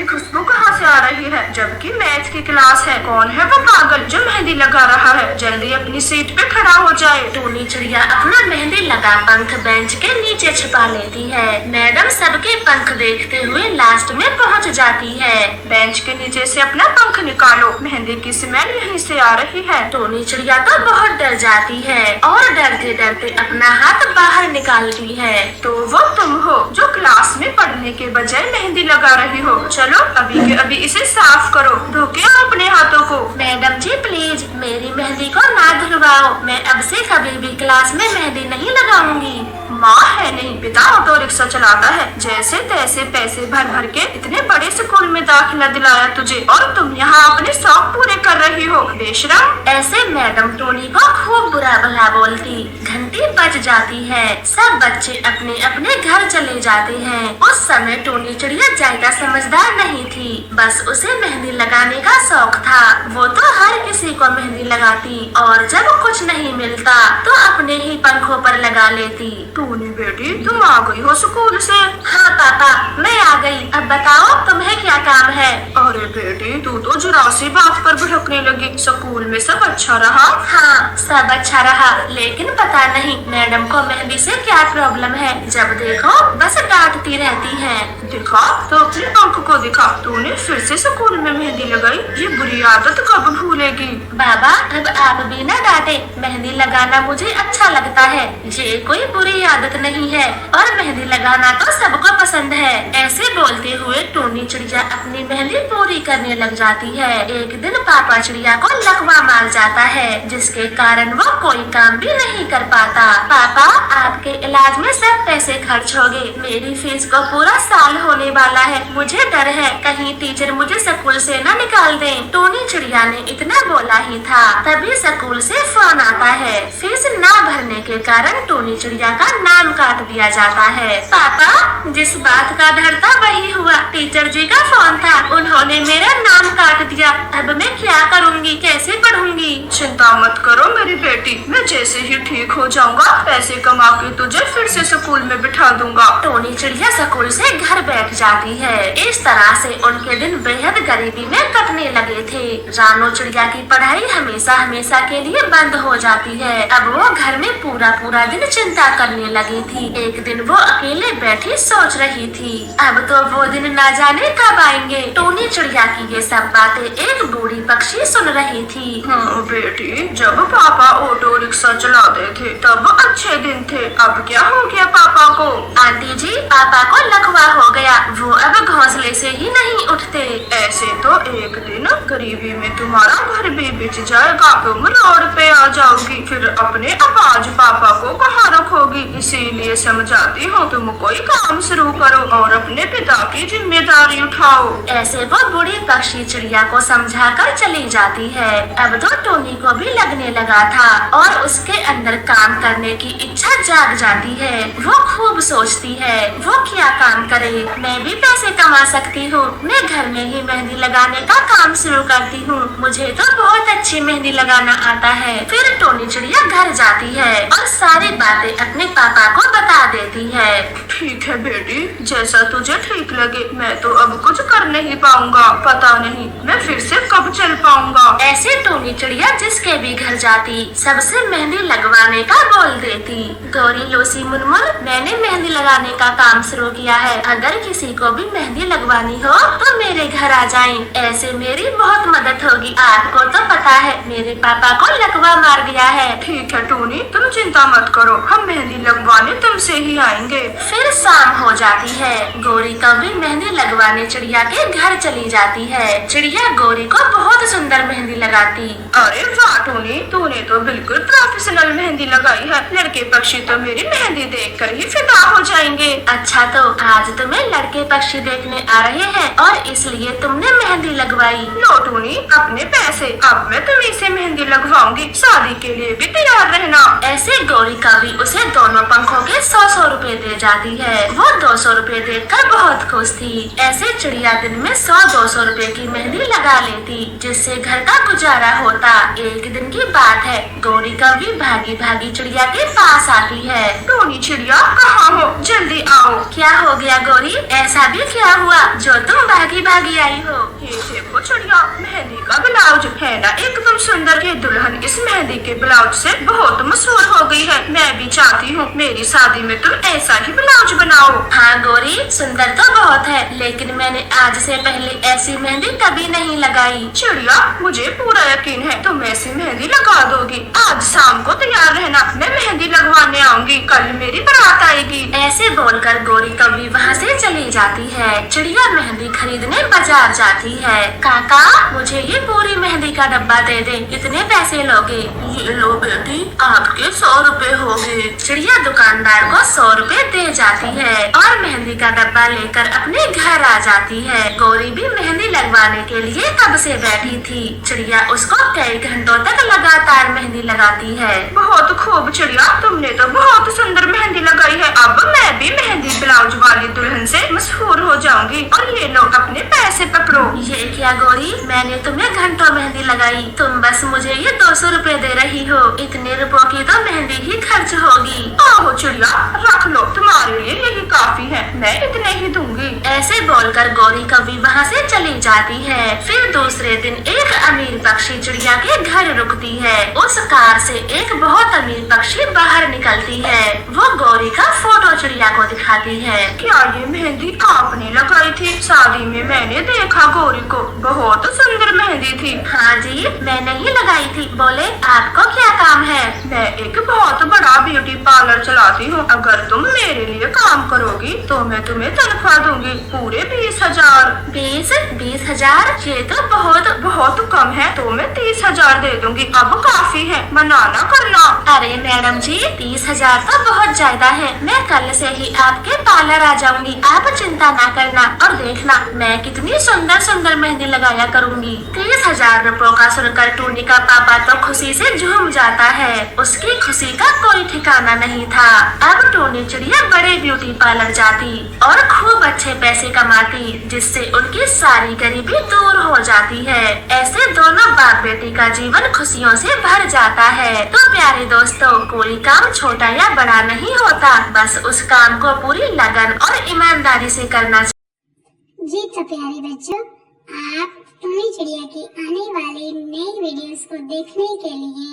खुशबू कहाँ से आ रही है? जबकि मैथ की क्लास है। कौन है वो पागल जो मेहंदी लगा रहा है? जल्दी अपनी सीट पे खड़ा हो जाए। टूनी चिड़िया अपना मेहंदी लगा पंख बेंच के नीचे छिपा लेती है। मैडम सबके पंख देखते हुए लास्ट में पहुंच जाती है। बेंच के नीचे से अपना पंख निकालो, मेहंदी की स्मेल यहीं से आ रही है। टूनी चिड़िया तो बहुत डर जाती है और डरते डरते अपना हाथ बाहर निकालती है। तो वो तुम हो जो क्लास में पढ़ने के बजाय मेहंदी लगा रही हो। चलो अभी के अभी इसे साफ करो। धो के आओ अपने हाथों को। मैडम जी प्लीज मेरी मेहंदी को ना धुलवाओ। मैं अब से कभी भी क्लास में मेहंदी नहीं लगाऊंगी। माँ है नहीं पिता ऑटो रिक्शा चलाता है। जैसे तैसे पैसे भर भर के इतने बड़े स्कूल में दाखिला दिलाया तुझे और तुम यहाँ अपने शौक पूरे कर रही हो। बेशरम। ऐसे मैडम टोनी को खूब बुरा भला बोलती। घंटी बज जाती है। सब बच्चे अपने अपने घर चले जाते हैं। उस समय टोनी चिड़िया ज्यादा समझदार नहीं थी, बस उसे मेहंदी लगाने का शौक था। वो तो हर किसी को मेहंदी लगाती और जब कुछ नहीं मिलता तो अपने ही पंखों पर लगा लेती। टूनी बेटी तुम आ गई हो स्कूल से? हाँ पापा मैं आ गई। अब बताओ तुम्हें क्या काम है? अरे बेटी तू तो जरा सी बात पर भड़कने लगी। स्कूल में सब अच्छा रहा? हाँ सब अच्छा रहा, लेकिन पता नहीं मैडम को मेहंदी से क्या प्रॉब्लम है। जब देखो बस डांटती रहती है। दिखा तो अपने पंख को दिखा। तूने फिर से स्कूल में मेहंदी लगाई? ये बुरी आदत कब भूलेगी? बाबा अब आप भी न डांटे। मेहंदी लगाना मुझे अच्छा लगता है, ये कोई बुरी आदत नहीं है और मेहंदी लगाना तो सबको पसंद है। ऐसे बोलते हुए टूनी चिड़िया अपनी मेहंदी पूरी करने लग जाती है। एक दिन पापा चिड़िया को लकवा मार जाता है, जिसके कारण वो कोई काम भी नहीं कर पाता। पापा आपके इलाज में सब पैसे खर्च हो गए। मेरी फीस को पूरा साल होने वाला है। मुझे डर है कहीं टीचर मुझे स्कूल से न निकाल दें। टूनी चिड़िया ने इतना बोला ही था तभी स्कूल से फोन आता है। फीस न भरने के कारण टूनी चिड़िया का नाम काट दिया जाता है। पापा जिस बात का डर था वही हुआ। टीचर जी का फोन था, उन्होंने मेरा नाम काट दिया। अब मैं क्या करूँगी, कैसे पढ़ूंगी? चिंता मत करो मेरी बेटी, मैं जैसे ही ठीक हो जाऊंगा पैसे कमा के तुझे फिर से स्कूल में बिठा दूंगा। टोनी चिड़िया स्कूल से घर बैठ जाती है। इस तरह से उनके दिन बेहद गरीबी में कटने लगे थे। रानो चिड़िया की पढ़ाई हमेशा हमेशा के लिए बंद हो जाती है। अब वो घर में पूरा पूरा दिन चिंता करने लगी थी। एक दिन वो अकेले बैठी सोच रही थी, अब तो वो दिन ना जाने कब आएंगे। टोनी चिड़िया की ये सब बातें एक बूढ़ी पक्षी सुन रही थी। हाँ बेटी, जब पापा ऑटो रिक्शा चलाते थे तब अच्छे दिन थे। अब क्या हो गया पापा को? आंटी जी पापा को लकवा हो गया, वो अब घोंसले से ही नहीं उठते। ऐसे तो एक दिन गरीबी में तुम्हारा घर भी बिच जाएगा। तुम रोड पे आ जाओगी, फिर अपने अपाज पापा को कहाँ रखोगी? इसीलिए समझाती हूँ तुम कोई काम शुरू करो और अपने पिता की जिम्मेदारी उठाओ। ऐसे वो बूढ़ी पक्षी चिड़िया को समझा कर चली जाती है। अब तो टोनी को भी लगने लगा था और उसके अंदर काम करने की इच्छा जाग जाती है। वो खूब सोचती है वो क्या काम करे, मैं भी पैसे कमा सकती हूँ। मैं घर में ही मेहंदी लगाने का काम शुरू करती हूँ, मुझे तो बहुत अच्छी मेहंदी लगाना आता है। फिर टोनी चिड़िया घर जाती है और सारी बातें अपने पापा को बता देती है। ठीक है बेटी, जैसा तुझे ठीक लगे। मैं तो अब कुछ कर नहीं पाऊंगा, पता नहीं मैं फिर से कब चल पाऊंगा। ऐसे टोनी चिड़िया जिसके भी घर जाती सबसे मेहंदी लगवाने का बोल देती। गौरी लोसी मुनमुन, मैंने मेहंदी लगाने का काम शुरू किया है। अगर किसी को भी मेहंदी लगवानी हो तो मेरे घर आ जाएं। ऐसे मेरी बहुत मदद होगी। आपको तो पता है मेरे पापा को लकवा मार गया है। ठीक है टोनी, तुम चिंता मत करो, हम मेहंदी लगवाने तुमसे ही आएंगे। फिर शाम हो जाती है। गौरी कभी मेहंदी लगवाने चिड़िया के घर चली जाती है। चिड़िया गौरी को बहुत सुंदर मेहंदी लगाती। अरे वाह टोनी, तूने तो बिल्कुल प्रोफेशनल मेहंदी लगाई है। लड़के पक्षी तो मेरी मेहंदी देखकर ही फिदा हो जाएंगे। अच्छा तो आज तुम्हें लड़के पक्षी देखने आ रहे हैं और इसलिए तुमने मेहंदी लगवा लगवाई। लो टूनी अपने पैसे, अब मैं तुम्हें से मेहंदी लगवाऊंगी, शादी के लिए भी तैयार रहना। ऐसे गौरी का भी उसे दोनों पंखों के 100-100 रुपए दे जाती है। वो 200 रुपए देखकर बहुत खुश थी। ऐसे चिड़िया दिन में 100-200 रुपए की मेहंदी लगा लेती, जिससे घर का गुजारा होता। एक दिन की बात है, गौरी कभी भागी भागी चिड़िया के पास आती है। टूनी चिड़िया कहाँ हो, जल्दी आओ। क्या हो गया गौरी, ऐसा भी क्या हुआ जो तुम भागी भागी आई हो? ये देखो चिड़िया, मेहंदी का ब्लाउज है ना एकदम सुंदर। ये दुल्हन इस मेहंदी के ब्लाउज से बहुत मशहूर हो गई है। मैं भी चाहती हूँ मेरी शादी में तुम ऐसा ही ब्लाउज बनाओ। हाँ गौरी, सुंदर तो बहुत है, लेकिन मैंने आज से पहले ऐसी मेहंदी कभी नहीं लगाई। चिड़िया मुझे पूरा यकीन है तुम ऐसी मेहंदी लगा दोगी। आज शाम को तैयार रहना, मैं मेहंदी लगवाने आऊंगी, कल मेरी बारात आएगी। ऐसे बोलकर गौरी कभी वहाँ से चली जाती है। चिड़िया मेहंदी खरीदने बाजार जाती है। काका मुझे ये पूरी मेहंदी का डब्बा दे दे, कितने पैसे लोगे? ये लो बेटी, आपके 100 रुपए हो गए। चिड़िया दुकानदार को 100 रुपए दे जाती है और मेहंदी का डब्बा लेकर अपने घर आ जाती है। गौरी भी मेहंदी लगवाने के लिए कब से बैठी थी। चिड़िया उसको कई घंटों तक लगातार मेहंदी लगाती है। बहुत खूब चिड़िया, तुमने तो बहुत सुंदर मेहंदी लगाई है। अब मैं भी मेहंदी ब्लाउज वाली दुल्हन से मशहूर हो जाऊंगी। और ये लो अपने पैसे पकड़ो। ये क्या गौरी, मैंने तुम्हें घंटों मेहंदी लगाई, तुम बस मुझे ये 200 रुपए दे रही हो। इतने रुपयों की तो मेहंदी ही खर्च होगी। आहो चिड़िया, रख लो, तुम्हारे लिए यही काफी है, मैं इतने ही दूंगी। ऐसे बोलकर गौरी कभी वहाँ से चली जाती है। फिर दूसरे दिन एक अमीर पक्षी चिड़िया के घर रुकती है। उस कार से एक बहुत अमीर पक्षी बाहर निकलती है। वो गौरी का फोटो चिड़िया को दिखाती है। क्या ये मेहंदी आपने लगाई थी? शादी में मैंने देखा गौरी को, बहुत सुंदर मेहंदी थी। हाँ जी, मैंने ही लगाई थी। बोले आपको क्या काम है? मैं एक बहुत बड़ा ब्यूटी पार्लर चलाती हूँ। अगर तुम मेरे लिए काम करोगी तो मैं तुम्हें तनख्वाह दूंगी, पूरे 20,000। 20,000? ये तो बहुत कम है, तो मैं 30,000 दे दूंगी। अब काफी है, मना ना करना। अरे मैडम जी, 30,000 तो बहुत ज्यादा है। मैं कल से ही आपके पार्लर आ जाऊंगी, आप चिंता ना करना। और देखना मैं कितनी सुंदर सुंदर मेहंदी लगाया करूंगी। 30,000 रुपयों का सुनकर टूनी का पापा तो खुशी से झूम जाता है। उसकी खुशी का कोई ठिकाना नहीं था। अब टूनी चिड़िया बड़े ब्यूटी पार्लर जाती और खूब अच्छे पैसे कमाती, जिससे उनकी सारी गरीबी दूर हो जाती है। ऐसे दोनों बाप बेटी का जीवन खुशियों से भर जाता है। तो प्यारे दोस्तों, कोई काम छोटा या बड़ा नहीं होता, बस उस काम को पूरी लगन और ईमानदारी से करना चाहिए। जी तो प्यारे बच्चों, आप टूनी चिड़िया की आने वाली नई वीडियोस को देखने के लिए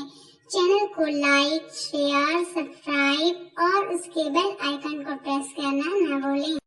चैनल को लाइक, शेयर, सब्सक्राइब और उसके बेल आइकन को प्रेस करना ना भूलें।